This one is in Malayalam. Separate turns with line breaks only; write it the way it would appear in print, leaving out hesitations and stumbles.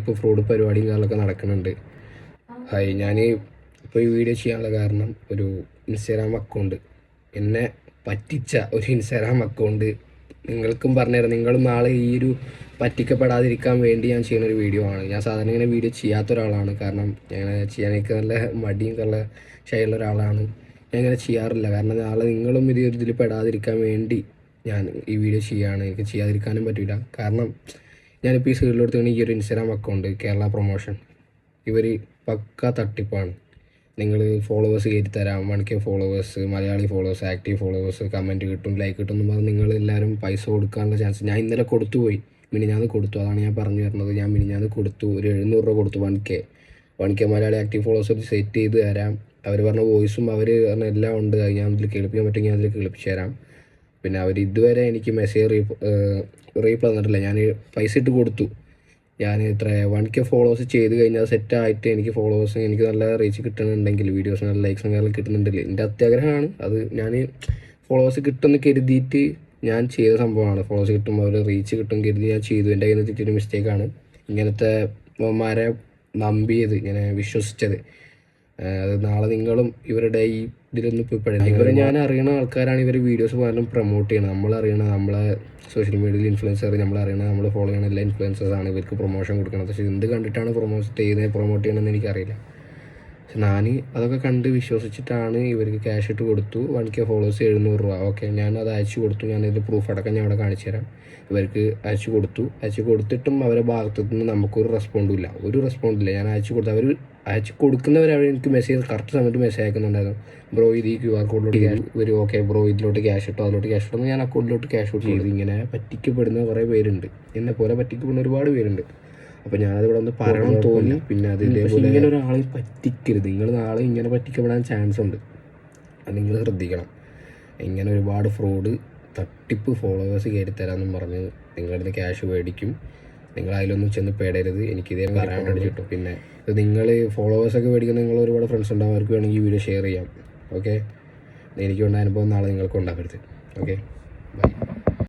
ഇപ്പോൾ ഫ്രോഡ് പരിപാടിയും കാര്യങ്ങളൊക്കെ നടക്കുന്നുണ്ട്. ഹായ്, ഞാൻ ഇപ്പോൾ ഈ വീഡിയോ ചെയ്യാനുള്ള കാരണം ഒരു ഇൻസ്റ്റാഗ്രാം അക്കൗണ്ട് എന്നെ പറ്റിച്ച ഒരു ഇൻസ്റ്റാഗ്രാം അക്കൗണ്ട് നിങ്ങൾക്കും പറഞ്ഞുതരാം. നിങ്ങളും നാളെ ഈ ഒരു പറ്റിക്കപ്പെടാതിരിക്കാൻ വേണ്ടി ഞാൻ ചെയ്യുന്നൊരു വീഡിയോ ആണ്. ഞാൻ സാധാരണ ഇങ്ങനെ വീഡിയോ ചെയ്യാത്ത ഒരാളാണ്. കാരണം ഞാൻ ചെയ്യാനൊക്കെ നല്ല മടിയും നല്ല ശൈലുള്ള ഒരാളാണ്. ഞാൻ ഇങ്ങനെ ചെയ്യാറില്ല. കാരണം നാളെ നിങ്ങളും ഇതിൽ പെടാതിരിക്കാൻ വേണ്ടി ഞാൻ ഈ വീഡിയോ ചെയ്യുകയാണ്. എനിക്ക് ചെയ്യാതിരിക്കാനും പറ്റില്ല. കാരണം ഞാനിപ്പോൾ ഈ സൈഡിൽ കൊടുത്തുകൊണ്ട് ഈ ഒരു ഇൻസ്റ്റാഗ്രാം അക്കൗണ്ട് കേരള പ്രൊമോഷൻ ഇവർ പക്ക തട്ടിപ്പാണ്. നിങ്ങൾ ഫോളോവേഴ്സ് കയറ്റി തരാം, 1K followers, Malayali followers, active followers, comment കിട്ടും, ലൈക്ക് കിട്ടും എന്ന് പറഞ്ഞാൽ നിങ്ങൾ എല്ലാവരും പൈസ കൊടുക്കാനുള്ള ചാൻസ്. ഞാൻ ഇന്നലെ കൊടുത്തുപോയി, മിനിഞ്ഞാന്ന് കൊടുത്തു. അതാണ് ഞാൻ പറഞ്ഞു വരുന്നത്. ഞാൻ മിനിഞ്ഞാന്ന് കൊടുത്തു, ഒരു 700 രൂപ കൊടുത്തു. 1K Malayali active followers set ചെയ്ത് തരാം. അവർ പറഞ്ഞ വോയിസും അവർ പറഞ്ഞ എല്ലാം ഉണ്ട്. ഞാൻ അതിൽ കേൾപ്പിക്കാൻ പറ്റുമെങ്കിൽ അതിൽ കേൾപ്പിച്ച് തരാം. പിന്നെ അവർ ഇതുവരെ എനിക്ക് മെസ്സേജ് റീപ്ലൈ തന്നിട്ടില്ല. ഞാൻ പൈസ ഇട്ട് കൊടുത്തു. ഞാൻ ഇത്ര 1K ഫോളോവേഴ്സ് ചെയ്ത് കഴിഞ്ഞാൽ സെറ്റായിട്ട് എനിക്ക് ഫോളോവേഴ്സ് എനിക്ക് നല്ല റീച്ച് കിട്ടുന്നുണ്ടെങ്കിൽ, വീഡിയോസ് നല്ല ലൈക്സും കാര്യങ്ങളും കിട്ടുന്നുണ്ടെങ്കിൽ, എൻ്റെ അത്യാഗ്രഹമാണ് അത്. ഞാൻ ഫോളോവേഴ്സ് കിട്ടുമെന്ന് കരുതിയിട്ട് ഞാൻ ചെയ്ത സംഭവമാണ്. ഫോളോവേഴ്സ് കിട്ടുമ്പോൾ അവർ റീച്ച് കിട്ടും കരുതി ഞാൻ ചെയ്തു. എൻ്റെ കയ്യിൽ നിന്ന് തെറ്റൊരു മിസ്റ്റേക്കാണ് ഇങ്ങനത്തെ അവന്മാരെ നമ്പിയത്, ഇങ്ങനെ വിശ്വസിച്ചത്. അത് നാളെ നിങ്ങളും ഇവരുടെ ഈ ഇതിലൊന്നും പോയിപ്പെടില്ല. ഇവരെ ഞാൻ അറിയുന്ന ആൾക്കാരാണ്. ഇവർ വീഡിയോസ് പലരും പ്രൊമോട്ട് ചെയ്യണം. നമ്മളറിയണം, നമ്മളെ സോഷ്യൽ മീഡിയയിൽ ഇൻഫ്ലുവൻസർ നമ്മളറിയണം, നമ്മൾ ഫോളോ ചെയ്യണ എല്ലാ ഇൻഫ്ലുവൻസേഴ്സാണ്. ഇവർക്ക് പ്രൊമോഷൻ കൊടുക്കണം. പക്ഷേ എന്ത് കണ്ടിട്ടാണ് പ്രൊമോട്ട് ചെയ്യണമെന്ന് എനിക്കറിയില്ല. പക്ഷെ ഞാൻ അതൊക്കെ കണ്ട് വിശ്വസിച്ചിട്ടാണ് ഇവർക്ക് ക്യാഷ് ഇട്ട് കൊടുത്തു. 1K ഫോളോവേഴ്സ് 700 രൂപ. ഓക്കെ, ഞാനത് അയച്ചു കൊടുത്തു. ഞാനതിൻ്റെ പ്രൂഫ് അടക്കം ഞാൻ അവിടെ കാണിച്ചു തരാം. ഇവർക്ക് അയച്ചു കൊടുത്തിട്ടും അവരുടെ ഭാഗത്തു നിന്ന് നമുക്കൊരു റെസ്പോണ്ടില്ല. ഞാൻ അയച്ചു കൊടുത്തു. അവർ അയച്ചു കൊടുക്കുന്നവർ എനിക്ക് മെസ്സേജ് കറക്റ്റ് സമയത്ത് മെസ്സേജ് അയക്കുന്നുണ്ടായിരുന്നു. ബ്രോ ഇത് ഈ QR കോഡിലോട്ട് ഒരു ഓക്കെ ബ്രോ ഇതിലോട്ട് ക്യാഷ് ഇട്ടോ, അതിലോട്ട് ക്യാഷ് ഇട്ടോ. ഞാൻ അക്കൗണ്ടിലോട്ട് ക്യാഷ് ഇട്ട് ചെയ്തു. ഇങ്ങനെ പറ്റിക്കപ്പെടുന്ന കുറേ പേരുണ്ട്, എന്നെ പോലെ പറ്റിക്കപ്പെടുന്ന ഒരുപാട് പേരുണ്ട്. അപ്പോൾ ഞാനതിവിടെ ഒന്ന് പറയണം തോന്നി. പിന്നെ അത് ഇതേപോലെ ഇങ്ങനെ ഒരാളെ പറ്റിക്കരുത്. നിങ്ങൾ നാളെ ഇങ്ങനെ പറ്റിക്കപ്പെടാൻ ചാൻസ് ഉണ്ട്. അത് നിങ്ങൾ ശ്രദ്ധിക്കണം. ഇങ്ങനെ ഒരുപാട് ഫ്രോഡ് തട്ടിപ്പ് ഫോളോവേഴ്സ് കയറി തരാമെന്നും പറഞ്ഞ് നിങ്ങളുടെ ക്യാഷ് മേടിക്കും. നിങ്ങൾ അതിലൊന്നും ചെന്ന് പേടരുത്. എനിക്കിതേ പറയാൻ വേണ്ടിയിട്ടു. പിന്നെ ഇത് നിങ്ങൾ ഫോളോവേഴ്സൊക്കെ മേടിക്കുന്ന നിങ്ങൾ ഒരുപാട് ഫ്രണ്ട്സ് ഉണ്ടാവും, അവർക്ക് വേണമെങ്കിൽ ഈ വീഡിയോ ഷെയർ ചെയ്യാം. ഓക്കെ, എനിക്ക് ഉണ്ടായ അനുഭവം നാളെ നിങ്ങൾക്ക് ഉണ്ടാക്കരുത്. Okay, by.